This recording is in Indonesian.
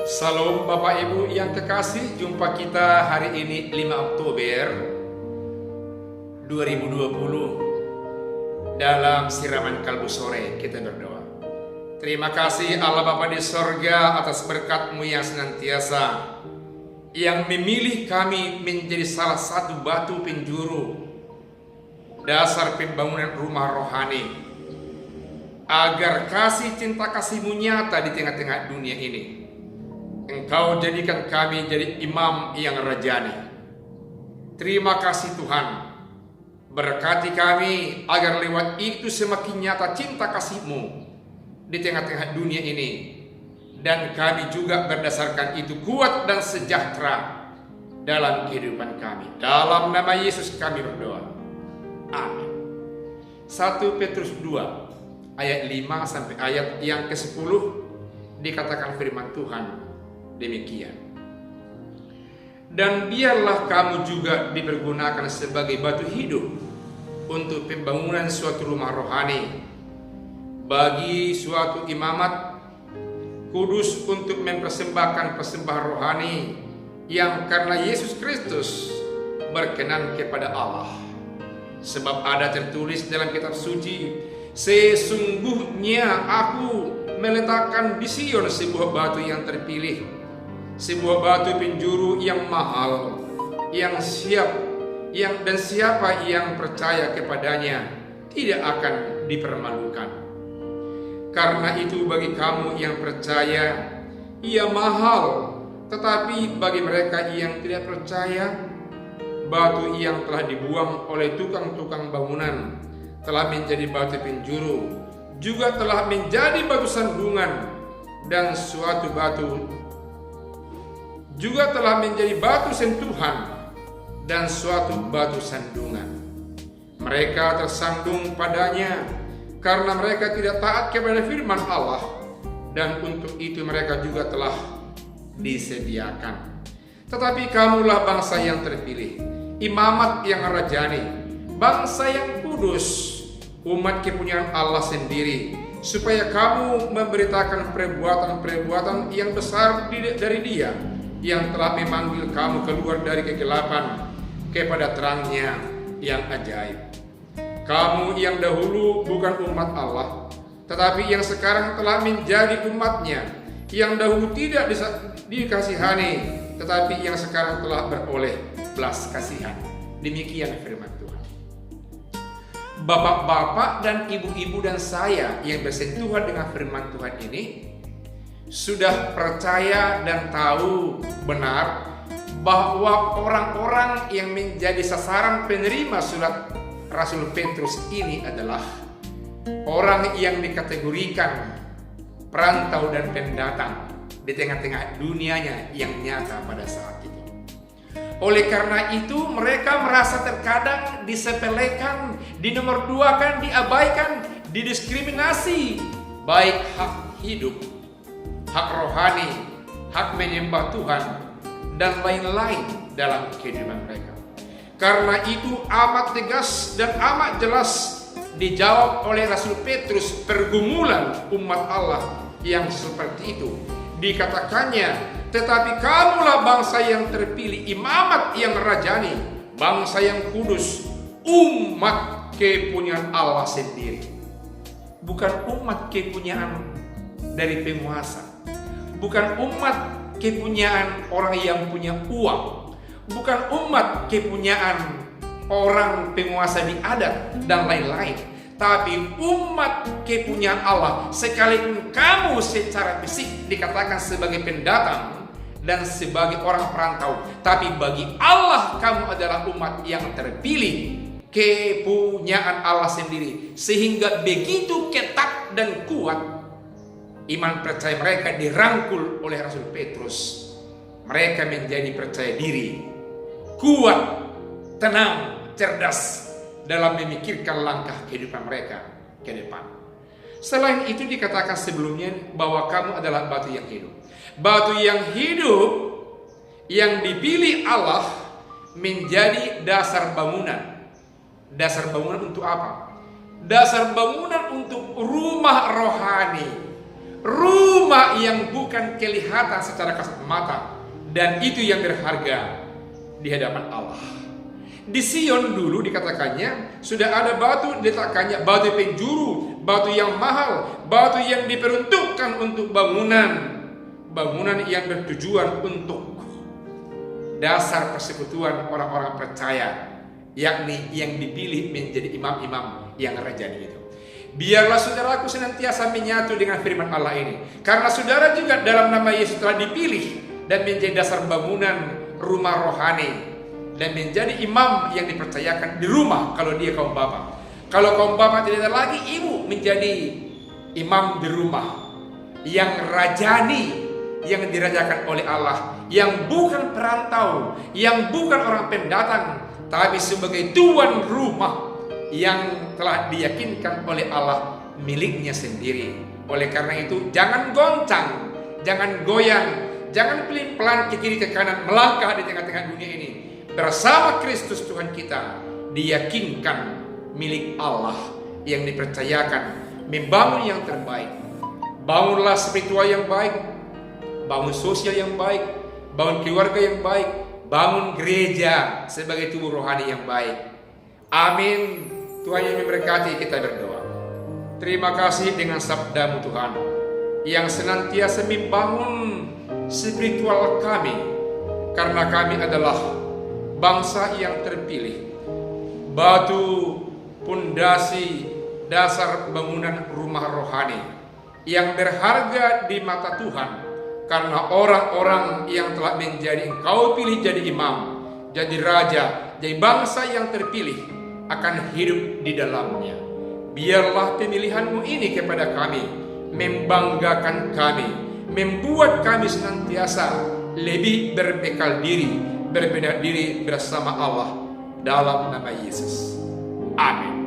Salam Bapak Ibu yang kekasih, jumpa kita hari ini 5 Oktober 2020 dalam siraman kalbu sore. Kita berdoa. Terima kasih Allah Bapa di sorga atas berkat-Mu yang senantiasa, yang memilih kami menjadi salah satu batu penjuru dasar pembangunan rumah rohani, agar kasih cinta kasih-Mu nyata di tengah-tengah dunia ini. Engkau jadikan kami jadi imam yang rajani. Terima kasih Tuhan. Berkati kami agar lewat itu semakin nyata cinta kasih-Mu di tengah-tengah dunia ini. Dan kami juga berdasarkan itu kuat dan sejahtera dalam kehidupan kami. Dalam nama Yesus kami berdoa. Amin. 1 Petrus 2 ayat 5 sampai ayat yang ke-10 dikatakan firman Tuhan demikian. Dan biarlah kamu juga dipergunakan sebagai batu hidup untuk pembangunan suatu rumah rohani, bagi suatu imamat kudus, untuk mempersembahkan persembahan rohani yang karena Yesus Kristus berkenan kepada Allah. Sebab ada tertulis dalam kitab suci, sesungguhnya aku meletakkan di Sion sebuah batu yang terpilih, sebuah batu penjuru yang mahal, yang dan siapa yang percaya kepadanya tidak akan dipermalukan. Karena itu bagi kamu yang percaya, ia mahal, tetapi bagi mereka yang tidak percaya, batu yang telah dibuang oleh tukang-tukang bangunan telah menjadi batu penjuru, juga telah menjadi batu sandungan, dan suatu batu juga telah menjadi batu sentuhan dan suatu batu sandungan. Mereka tersandung padanya karena mereka tidak taat kepada firman Allah, dan untuk itu mereka juga telah disediakan. Tetapi kamulah bangsa yang terpilih, imamat yang rajani, bangsa yang kudus, umat kepunyaan Allah sendiri, supaya kamu memberitakan perbuatan-perbuatan yang besar dari Dia yang telah memanggil kamu keluar dari kegelapan kepada terangnya yang ajaib. Kamu yang dahulu bukan umat Allah, tetapi yang sekarang telah menjadi umatnya, yang dahulu tidak dikasihani, tetapi yang sekarang telah beroleh belas kasihan. Demikian firman Tuhan. Bapak-bapak dan ibu-ibu dan saya yang bersentuhan dengan firman Tuhan ini sudah percaya dan tahu benar bahwa orang-orang yang menjadi sasaran penerima surat Rasul Petrus ini adalah orang yang dikategorikan perantau dan pendatang di tengah-tengah dunianya yang nyata pada saat itu. Oleh karena itu mereka merasa terkadang disepelekan, dinomorduakan, diabaikan, didiskriminasi, baik hak hidup, hak rohani, hak menyembah Tuhan, dan lain-lain dalam kehidupan mereka. Karena itu amat tegas dan amat jelas dijawab oleh Rasul Petrus pergumulan umat Allah yang seperti itu. Dikatakannya, tetapi kamulah bangsa yang terpilih, imamat yang rajani, bangsa yang kudus, umat kepunyaan Allah sendiri. Bukan umat kepunyaan dari penguasa, bukan umat kepunyaan orang yang punya uang, bukan umat kepunyaan orang penguasa di adat dan lain-lain, tapi umat kepunyaan Allah. Sekalipun kamu secara fisik dikatakan sebagai pendatang dan sebagai orang perantau, tapi bagi Allah kamu adalah umat yang terpilih, kepunyaan Allah sendiri. Sehingga begitu ketat dan kuat iman percaya mereka dirangkul oleh Rasul Petrus. Mereka menjadi percaya diri, kuat, tenang, cerdas dalam memikirkan langkah kehidupan mereka ke depan. Selain itu dikatakan sebelumnya bahwa kamu adalah batu yang hidup. Batu yang hidup yang dipilih Allah menjadi dasar bangunan. Dasar bangunan untuk apa? Dasar bangunan untuk rumah rohani, rumah hal yang bukan kelihatan secara kasat mata, dan itu yang berharga di hadapan Allah. Di Sion dulu dikatakannya sudah ada batu diletakkannya, batu penjuru, batu yang mahal, batu yang diperuntukkan untuk bangunan yang bertujuan untuk dasar persekutuan orang-orang percaya, yakni yang dipilih menjadi imam-imam yang rajani itu. Biarlah saudaraku senantiasa menyatu dengan firman Allah ini, karena saudara juga dalam nama Yesus telah dipilih dan menjadi dasar bangunan rumah rohani, dan menjadi imam yang dipercayakan di rumah kalau dia kaum bapa. Kalau kaum bapa tidak ada lagi, ibu menjadi imam di rumah yang rajani, yang dirajakan oleh Allah, yang bukan perantau, yang bukan orang pendatang, tapi sebagai tuan rumah yang telah diyakinkan oleh Allah miliknya sendiri. Oleh karena itu, jangan goncang, jangan goyang, jangan pelin-pelan ke kiri ke kanan, melangkah di tengah-tengah dunia ini. Bersama Kristus Tuhan kita, diyakinkan milik Allah yang dipercayakan membangun yang terbaik. Bangunlah spiritual yang baik, bangun sosial yang baik, bangun keluarga yang baik, bangun gereja sebagai tubuh rohani yang baik. Amin. Tuhan yang memberkati, kita berdoa. Terima kasih dengan sabda-Mu Tuhan, yang senantiasa membangun spiritual kami, karena kami adalah bangsa yang terpilih, batu pondasi dasar bangunan rumah rohani yang berharga di mata Tuhan, karena orang-orang yang telah menjadi Engkau pilih jadi imam, jadi raja, jadi bangsa yang terpilih akan hidup di dalamnya. Biarlah pemilihan-Mu ini kepada kami membanggakan kami, membuat kami senantiasa lebih berbekal diri, berbeda diri bersama Allah dalam nama Yesus. Amin.